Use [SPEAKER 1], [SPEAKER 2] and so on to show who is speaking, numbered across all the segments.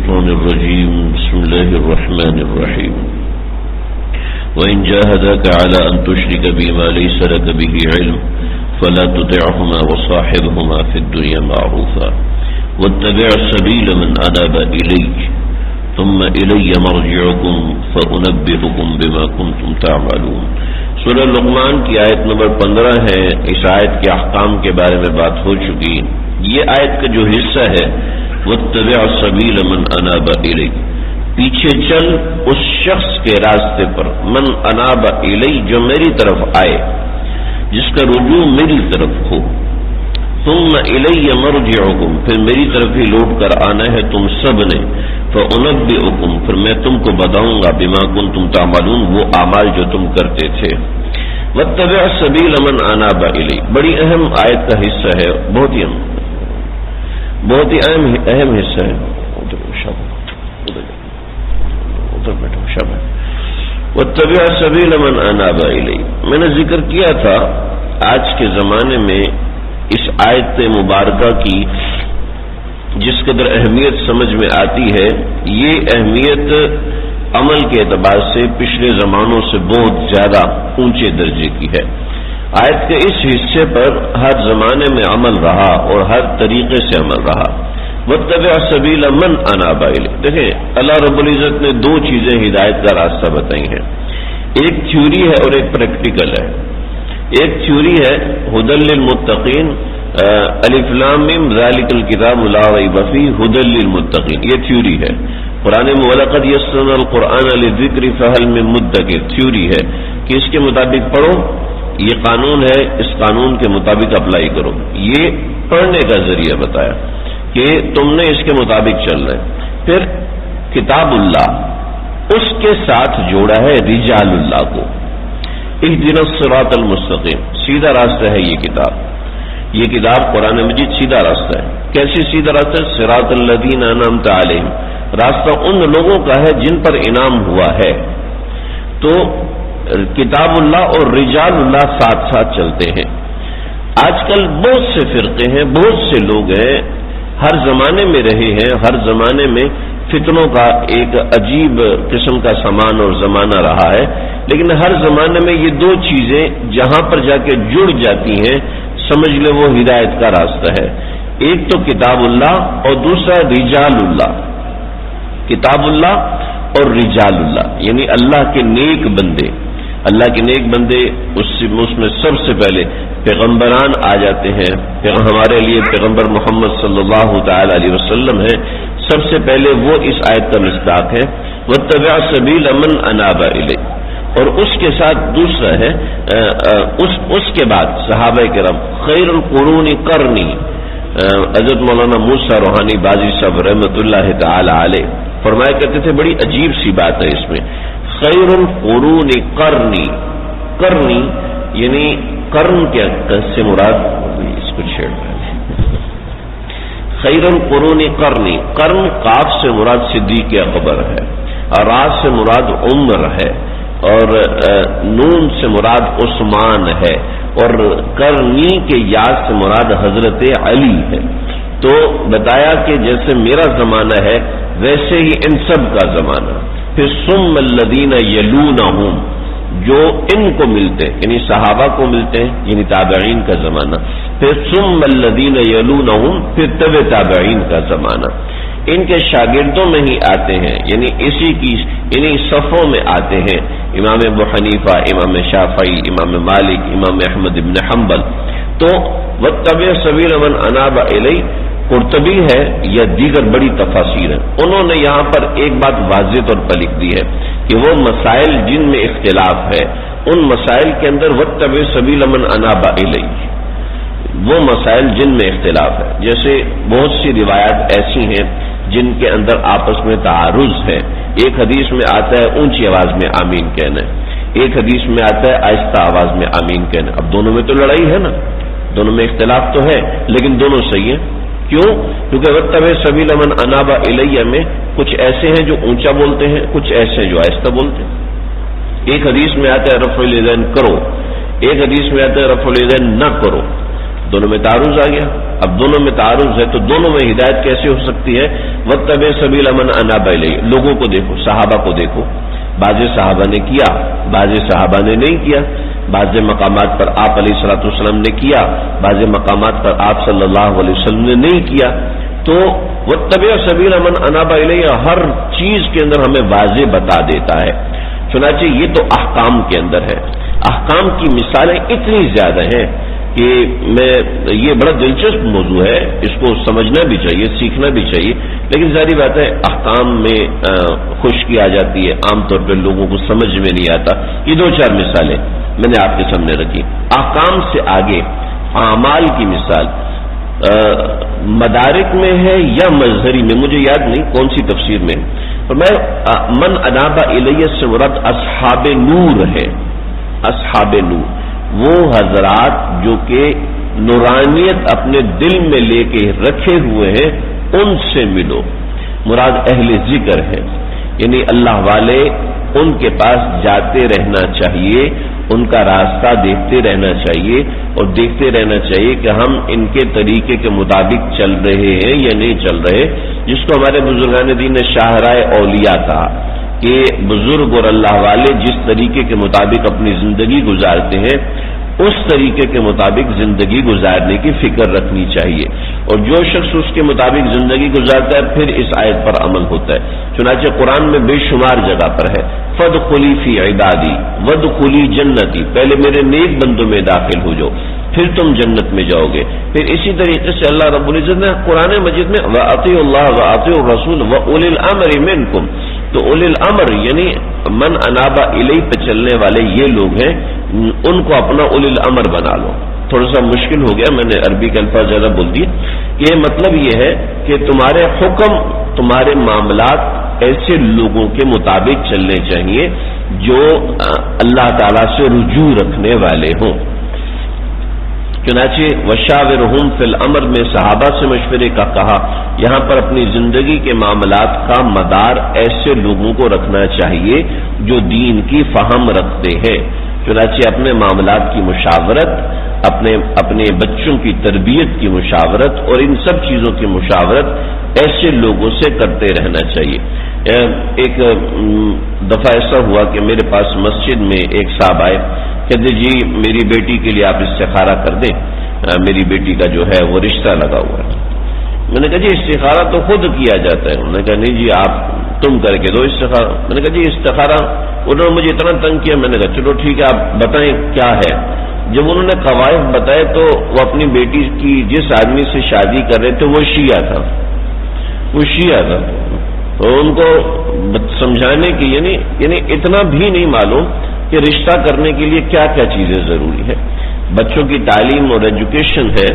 [SPEAKER 1] الشيطان الرجيم بسم الله الرحمن الرحيم وإن جاهداك على أن تشرك بما ليس لك به علم فلا تطعهما وصاحبهما في الدنيا معروفا واتبع سبيل من أناب إليك ثم إلي مرجعكم فأنبئكم بما كنتم تعملون. سورہ لقمان کی آیت نمبر 15 ہے. اس آیت کے احکام کے بارے میں بات ہو چکی. یہ آیت کا جو حصہ ہے واتبع سبیل من اناب الی، پیچھے چل اس شخص کے راستے پر، من اناب الی جو میری طرف آئے، جس کا رجوع میری طرف ہو. ثم الی مرجعکم، پھر میری طرف ہی لوٹ کر آنا ہے تم سب نے. فانبئکم، پھر میں تم کو بتاؤں گا بما کنتم تعملون، وہ اعمال جو تم کرتے تھے. واتبع سبیل من اناب الی، بڑی اہم آیت کا حصہ ہے، بہت ہی اہم حصہ ہے. واتبع سبیل من اناب الی. میں نے ذکر کیا تھا آج کے زمانے میں اس آیت مبارکہ کی جس قدر اہمیت سمجھ میں آتی ہے، یہ اہمیت عمل کے اعتبار سے پچھلے زمانوں سے بہت زیادہ اونچے درجے کی ہے. آیت کے اس حصے پر ہر زمانے میں عمل رہا اور ہر طریقے سے عمل رہا. واتبع سبیل من اناب الی. دیکھیں اللہ رب العزت نے دو چیزیں ہدایت کا راستہ بتائی ہیں، ایک تھیوری ہے اور ایک پریکٹیکل ہے. ایک تھیوری ہے ھدی للمتقین، الف لام میم ذالک الکتاب لا ریب فیہ ھدی للمتقین، یہ تھیوری ہے. قرآن میں وَلَقَدْ يَسَّرْنَا الْقُرْآنَ لِلذِّكْرِ فَهَلْ مِن مُدَّكِرٍ، تھیوری ہے کہ اس کے مطابق پڑھو، یہ قانون ہے، اس قانون کے مطابق اپلائی کرو. یہ پڑھنے کا ذریعہ بتایا کہ تم نے اس کے مطابق چلنا ہے. پھر کتاب اللہ، اس کے ساتھ جوڑا ہے رجال اللہ کو. اہدنا الصراط المستقیم، سیدھا راستہ ہے یہ کتاب. یہ کتاب قرآن مجید سیدھا راستہ ہے. کیسے سیدھا راستہ ہے؟ صراط الذین انعمت علیہم، راستہ ان لوگوں کا ہے جن پر انعام ہوا ہے. تو کتاب اللہ اور رجال اللہ ساتھ ساتھ چلتے ہیں. آج کل بہت سے فرقے ہیں، بہت سے لوگ ہیں، ہر زمانے میں رہے ہیں، ہر زمانے میں فتنوں کا ایک عجیب قسم کا سامان اور زمانہ رہا ہے. لیکن ہر زمانے میں یہ دو چیزیں جہاں پر جا کے جڑ جاتی ہیں سمجھ لیں وہ ہدایت کا راستہ ہے. ایک تو کتاب اللہ اور دوسرا رجال اللہ. کتاب اللہ اور رجال اللہ یعنی اللہ کے نیک بندے. اللہ کے نیک بندے اس میں سب سے پہلے پیغمبران آ جاتے ہیں. ہمارے لیے پیغمبر محمد صلی اللہ تعالی علیہ وسلم ہیں. سب سے پہلے وہ اس آیت کا مصداق ہے واتبع سبیل من اناب الی. اور اس کے ساتھ دوسرا ہے اس کے بعد صحابہ کرام خیر القرون قرنی. حضرت مولانا موسیٰ روحانی بازی صاحب رحمۃ اللہ تعالی علیہ فرمایا کرتے تھے، بڑی عجیب سی بات ہے اس میں، خیر القرون قرنی. قرنی یعنی قرن کیا سے مراد، اس کو چھیڑ رہا ہے. خیر القرون قرنی، قرن قاف سے مراد صدیق اکبر ہے، اور راز سے مراد عمر ہے، اور نون سے مراد عثمان ہے، اور کرنی کے یاد سے مراد حضرت علی ہے. تو بتایا کہ جیسے میرا زمانہ ہے ویسے ہی ان سب کا زمانہ. پھر ثم الذین یلونہم، جو ان کو ملتے یعنی صحابہ کو ملتے ہیں یعنی تابعین کا زمانہ. پھر ثم الذین یلونہم، پھر تبع تابعین کا زمانہ. ان کے شاگردوں میں ہی آتے ہیں یعنی انہی صفوں میں آتے ہیں امام ابو حنیفہ، امام شافعی، امام مالک، امام احمد ابن حنبل. تو واتبع سبیل من اناب الی قرطبی ہے یا دیگر بڑی تفاسیر ہیں، انہوں نے یہاں پر ایک بات واضح طور پر لکھ دی ہے کہ وہ مسائل جن میں اختلاف ہے ان مسائل کے اندر واتبع سبیل من اناب الی، وہ مسائل جن میں اختلاف ہے. جیسے بہت سی روایات ایسی ہیں جن کے اندر آپس میں تعارض ہے. ایک حدیث میں آتا ہے اونچی آواز میں آمین کہنا، ایک حدیث میں آتا ہے آہستہ آواز میں آمین کہنا. اب دونوں میں تو لڑائی ہے نا، دونوں میں اختلاف تو ہے لیکن دونوں صحیح ہیں. کیوں؟ کیونکہ واتبع سبیل من اناب الی میں کچھ ایسے ہیں جو اونچا بولتے ہیں، کچھ ایسے ہیں جو آہستہ بولتے ہیں. ایک حدیث میں آتا ہے رفع الیدین کرو، ایک حدیث میں آتا ہے رفع الیدین نہ کرو. دونوں میں تعارض آ گیا. اب دونوں میں تعارض ہے تو دونوں میں ہدایت کیسے ہو سکتی ہے؟ واتبع سبیل من اناب الیہ. لوگوں کو دیکھو، صحابہ کو دیکھو، بعض صحابہ نے کیا، بعض صحابہ نے نہیں کیا. بعض مقامات پر آپ علیہ الصلوۃ والسلام نے کیا، بعض مقامات پر آپ صلی اللہ علیہ وسلم نے نہیں کیا. تو واتبع سبیل من اناب الیہ ہر چیز کے اندر ہمیں واضح بتا دیتا ہے. چنانچہ یہ تو احکام کے اندر ہے. احکام کی مثالیں اتنی زیادہ ہیں کہ یہ بڑا دلچسپ موضوع ہے، اس کو سمجھنا بھی چاہیے، سیکھنا بھی چاہیے. لیکن ظاہری بات ہے احکام میں خشکی آ جاتی ہے، عام طور پہ لوگوں کو سمجھ میں نہیں آتا. یہ 2-4 مثالیں میں نے آپ کے سامنے رکھی. احکام سے آگے اعمال کی مثال مدارک میں ہے یا مظہری میں، مجھے یاد نہیں کون سی تفسیر میں. من اناب الیہ سے مراد اصحاب نور ہے. اصحاب نور وہ حضرات جو کہ نورانیت اپنے دل میں لے کے رکھے ہوئے ہیں، ان سے ملو. مراد اہل ذکر ہے، یعنی اللہ والے، ان کے پاس جاتے رہنا چاہیے، ان کا راستہ دیکھتے رہنا چاہیے اور دیکھتے رہنا چاہیے کہ ہم ان کے طریقے کے مطابق چل رہے ہیں یا نہیں چل رہے. جس کو ہمارے بزرگان دین نے شاہراہ اولیاء کہا کہ بزرگ اور اللہ والے جس طریقے کے مطابق اپنی زندگی گزارتے ہیں اس طریقے کے مطابق زندگی گزارنے کی فکر رکھنی چاہیے. اور جو شخص اس کے مطابق زندگی گزارتا ہے پھر اس آیت پر عمل ہوتا ہے. چنانچہ قرآن میں بے شمار جگہ پر ہے فادخلی فی عبادی وادخلی جنتی، پہلے میرے نیک بندوں میں داخل ہو جاؤ پھر تم جنت میں جاؤ گے. پھر اسی طریقے سے اللہ رب العزت نے قرآن مجید میں وَأَطِيعُوا اللَّهَ وَأَطِيعُوا الرَّسُولَ وَأُولِي الْأَمْرِ مِنْكُمْ، تو اولی الامر یعنی من انابا الیہ پہ چلنے والے یہ لوگ ہیں، ان کو اپنا اولی الامر بنا لو. تھوڑا سا مشکل ہو گیا، میں نے عربی کے الفاظ زیادہ بول دیے. یہ مطلب یہ ہے کہ تمہارے حکم، تمہارے معاملات ایسے لوگوں کے مطابق چلنے چاہیے جو اللہ تعالیٰ سے رجوع رکھنے والے ہوں. چنانچہ وشاورہم فی الامر میں صحابہ سے مشورے کا کہا. یہاں پر اپنی زندگی کے معاملات کا مدار ایسے لوگوں کو رکھنا چاہیے جو دین کی فہم رکھتے ہیں. چنانچہ اپنے معاملات کی مشاورت، اپنے بچوں کی تربیت کی مشاورت اور ان سب چیزوں کی مشاورت ایسے لوگوں سے کرتے رہنا چاہیے. ایک دفعہ ایسا ہوا کہ میرے پاس مسجد میں ایک صاحب آئے، کہتے جی میری بیٹی کے لیے آپ استخارہ کر دیں، میری بیٹی کا جو ہے وہ رشتہ لگا ہوا ہے. میں نے کہا جی استخارہ تو خود کیا جاتا ہے. انہوں نے کہا نہیں جی تم کر کے دو استخارہ. میں نے کہا جی استخارہ، انہوں نے مجھے اتنا تنگ کیا. میں نے کہا چلو ٹھیک ہے آپ بتائیں کیا ہے. جب انہوں نے قواعد بتائے تو وہ اپنی بیٹی کی جس آدمی سے شادی کر رہے تھے وہ شیعہ تھا. تو ان کو سمجھانے کی یعنی اتنا بھی نہیں معلوم کہ رشتہ کرنے کے لیے کیا کیا چیزیں ضروری ہے، بچوں کی تعلیم اور ایجوکیشن ہے،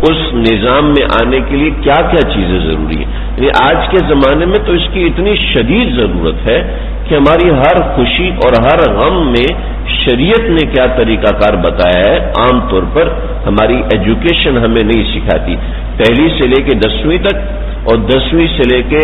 [SPEAKER 1] اس نظام میں آنے کے لیے کیا کیا چیزیں ضروری ہیں. یعنی آج کے زمانے میں تو اس کی اتنی شدید ضرورت ہے کہ ہماری ہر خوشی اور ہر غم میں شریعت نے کیا طریقہ کار بتایا ہے عام طور پر ہماری ایجوکیشن ہمیں نہیں سکھاتی. پہلی سے لے کے 10ویں تک اور 10ویں سے لے کے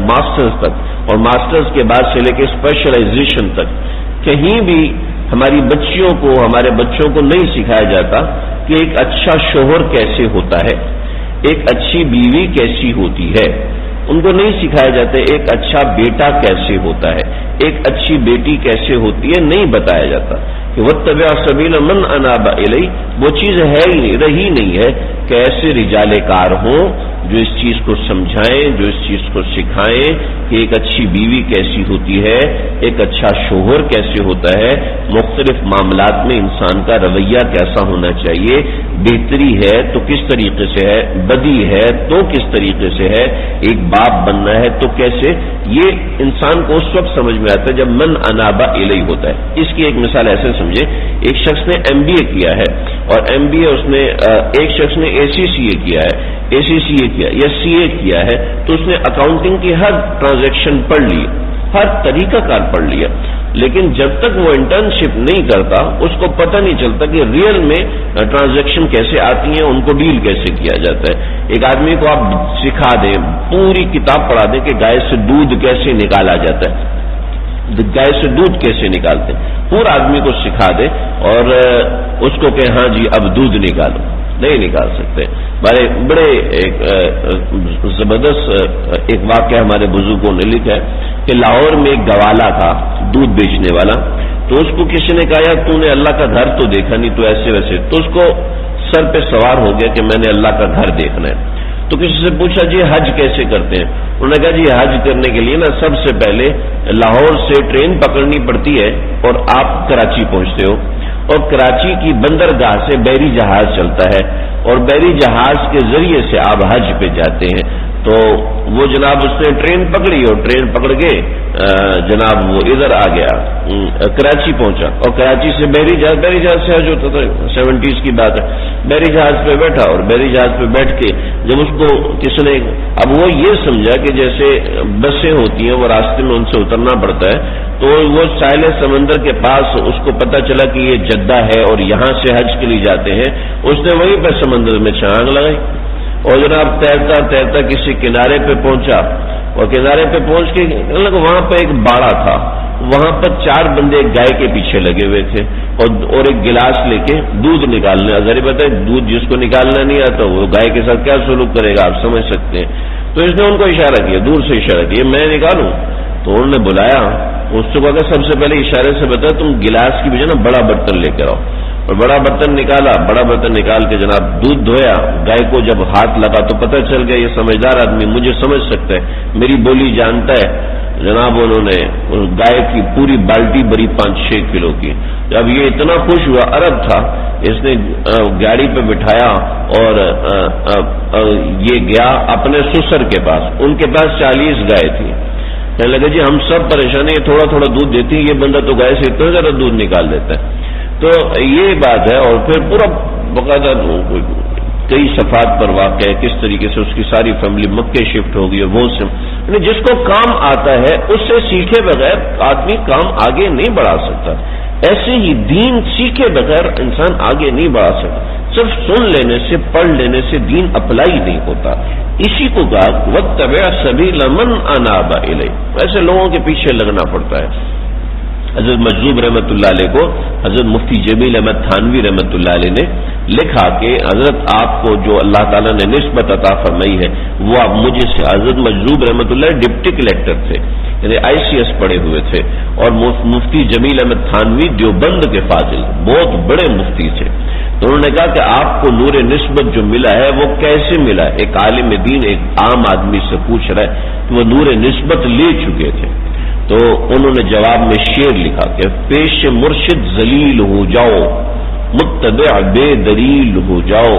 [SPEAKER 1] ماسٹرز تک اور ماسٹرز کے بعد سے لے کے اسپیشلائزیشن تک کہیں بھی ہماری بچیوں کو، ہمارے بچوں کو نہیں سکھایا جاتا کہ ایک اچھا شوہر کیسے ہوتا ہے، ایک اچھی بیوی کیسی ہوتی ہے. ان کو نہیں سکھایا جاتا ایک اچھا بیٹا کیسے ہوتا ہے، ایک اچھی بیٹی کیسے ہوتی ہے، نہیں بتایا جاتا. کہ واتبع سبیل من اناب الیہ وہ چیز ہے ہی نہیں، رہی نہیں ہے کہ ایسے رجال کار ہوں جو اس چیز کو سمجھائیں، جو اس چیز کو سکھائیں کہ ایک اچھی بیوی کیسی ہوتی ہے، ایک اچھا شوہر کیسے ہوتا ہے، مختلف معاملات میں انسان کا رویہ کیسا ہونا چاہیے، بہتری ہے تو کس طریقے سے ہے، بدی ہے تو کس طریقے سے ہے، ایک باپ بننا ہے تو کیسے. یہ انسان کو اس وقت سمجھ میں آتا ہے جب من انابا الیہ ہوتا ہے. اس کی ایک مثال ایسے سمجھے، ایک شخص نے MBA کیا ہے اور MBA اس نے ایک شخص نے ACCA کیا ہے، ACCA کیا یا CA کیا ہے، تو اس نے اکاؤنٹنگ کی ہر ٹرانزیکشن پڑھ لی، ہر طریقہ کار پڑھ لیا. لیکن جب تک وہ انٹرنشپ نہیں کرتا اس کو پتہ نہیں چلتا کہ ریئل میں ٹرانزیکشن کیسے آتی ہیں، ان کو ڈیل کیسے کیا جاتا ہے. ایک آدمی کو آپ سکھا دیں، پوری کتاب پڑھا دیں کہ گائے سے دودھ کیسے نکالا جاتا ہے، گائے سے دودھ کیسے نکالتے ہیں، پورا آدمی کو سکھا دے اور اس کو کہ ہاں جی اب دودھ نکالو. نہیں نکال سکتے. بڑے ایک زبردست ایک واقعہ ہمارے بزرگوں نے لکھا ہے کہ لاہور میں ایک گوالا تھا دودھ بیچنے والا. تو اس کو کسی نے کہا یار تو نے اللہ کا گھر تو دیکھا نہیں، تو ایسے ویسے. تو اس کو سر پہ سوار ہو گیا کہ میں نے اللہ کا گھر دیکھنا ہے. تو کسی سے پوچھا جی حج کیسے کرتے ہیں؟ انہوں نے کہا جی حج کرنے کے لیے نا سب سے پہلے لاہور سے ٹرین پکڑنی پڑتی ہے اور آپ کراچی پہنچتے ہو، اور کراچی کی بندرگاہ سے بحری جہاز چلتا ہے اور بحری جہاز کے ذریعے سے آپ حج پہ جاتے ہیں. تو وہ جناب اس نے ٹرین پکڑی اور ٹرین پکڑ کے جناب وہ ادھر آ گیا، کراچی پہنچا، اور کراچی سے بحری جہاز سے حج ہوتا تھا، 70s کی بات ہے. بحری جہاز پہ بیٹھا اور بحری جہاز پہ بیٹھ کے جب اس کو کس نے، اب وہ یہ سمجھا کہ جیسے بسیں ہوتی ہیں وہ راستے میں ان سے اترنا پڑتا ہے، تو وہ ساحل سمندر کے پاس اس کو پتہ چلا کہ یہ جدہ ہے اور یہاں سے حج کے لیے جاتے ہیں. اس نے وہیں پہ سمندر میں چھلانگ لگائی اور جناب تیرتا تیرتا کسی کنارے پہ پہنچا، اور کنارے پہ پہنچ کے وہاں پہ ایک باڑا تھا، وہاں پر 4 بندے ایک گائے کے پیچھے لگے ہوئے تھے اور ایک گلاس لے کے دودھ نکالنے. ذرا بتائیں دودھ جس کو نکالنا نہیں آتا وہ گائے کے ساتھ کیا سلوک کرے گا، آپ سمجھ سکتے ہیں. تو اس نے ان کو اشارہ کیا، دور سے اشارہ کیا میں نکالوں. تو انہوں نے بلایا، اس سے کہا سب سے پہلے اشارے سے بتایا تم گلاس کی بجائے نا بڑا برتن لے کر آؤ. اور بڑا برتن نکالا، بڑا برتن نکال کے جناب دودھ دھویا. گائے کو جب ہاتھ لگا تو پتہ چل گیا یہ سمجھدار آدمی مجھے سمجھ سکتا ہے، میری بولی جانتا ہے. جناب انہوں نے گائے کی پوری بالٹی بھری 5-6 کلو کی. جب یہ اتنا خوش ہوا، عرب تھا، اس نے گاڑی پہ بٹھایا اور یہ گیا اپنے سسر کے پاس. ان کے پاس 40 گائے تھی. کہنے لگا جی ہم سب پریشان ہیں، یہ تھوڑا تھوڑا دودھ دیتی ہے، یہ بندہ تو گائے سے اتنا زیادہ دودھ نکال دیتا ہے. تو یہ بات ہے. اور پھر پورا باقاعدہ کئی صفحات پر واقع ہے کس طریقے سے اس کی ساری فیملی مکے شفٹ ہو گئی. وہ یعنی جس کو کام آتا ہے اس سے سیکھے بغیر آدمی کام آگے نہیں بڑھا سکتا. ایسے ہی دین سیکھے بغیر انسان آگے نہیں بڑھا سکتا. صرف سن لینے سے پڑھ لینے سے دین اپلائی نہیں ہوتا. اسی کو کہا واتبع سبیل من اناب الی، ایسے لوگوں کے پیچھے لگنا پڑتا ہے. حضرت مجذوب رحمۃ اللہ علیہ کو حضرت مفتی جمیل احمد تھانوی رحمۃ اللہ علیہ نے لکھا کہ حضرت آپ کو جو اللہ تعالیٰ نے نسبت عطا فرمائی ہے وہ آپ مجھے سے. حضرت مجذوب رحمۃ اللہ ڈپٹی کلیکٹر تھے، یعنی ICS پڑھے ہوئے تھے، اور مفتی جمیل احمد تھانوی دیوبند کے فاضل بہت بڑے مفتی تھے. تو انہوں نے کہا کہ آپ کو نور نسبت جو ملا ہے وہ کیسے ملا. ایک عالم دین ایک عام آدمی سے پوچھ رہا ہے کہ وہ نور نسبت لے چکے تھے. تو انہوں نے جواب میں شعر لکھا کہ پیش مرشد ذلیل ہو جاؤ، متبع بے دلیل ہو جاؤ،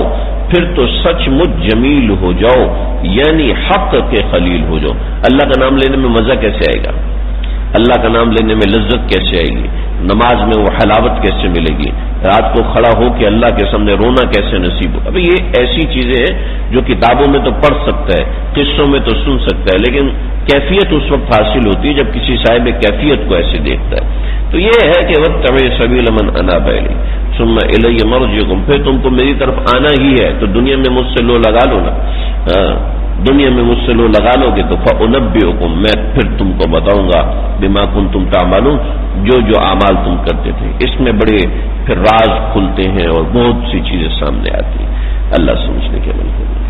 [SPEAKER 1] پھر تو سچ مجھ جمیل ہو جاؤ، یعنی حق کے خلیل ہو جاؤ. اللہ کا نام لینے میں مزہ کیسے آئے گا؟ اللہ کا نام لینے میں لذت کیسے آئے گی؟ نماز میں وہ حلاوت کیسے ملے گی؟ رات کو کھڑا ہو کے اللہ کے سامنے رونا کیسے نصیب ہو؟ ابھی یہ ایسی چیزیں ہیں جو کتابوں میں تو پڑھ سکتا ہے، قصوں میں تو سن سکتا ہے، لیکن کیفیت اس وقت حاصل ہوتی ہے جب کسی صاحب کیفیت کو ایسے دیکھتا ہے. تو یہ ہے کہ واتبع سبیل من اناب الی ثم الی مرجعکم، پھر تم کو میری طرف آنا ہی ہے تو دنیا میں مجھ سے لو لگا لو نا. دنیا میں مجھ سے لو لگا لو گے تو فانبئکم، میں پھر تم کو بتاؤں گا بما کنتم تعملون، جو اعمال تم کرتے تھے. اس میں بڑے پھر راز کھلتے ہیں اور بہت سی چیزیں سامنے آتی ہیں. اللہ سمجھنے کے عمل کریں.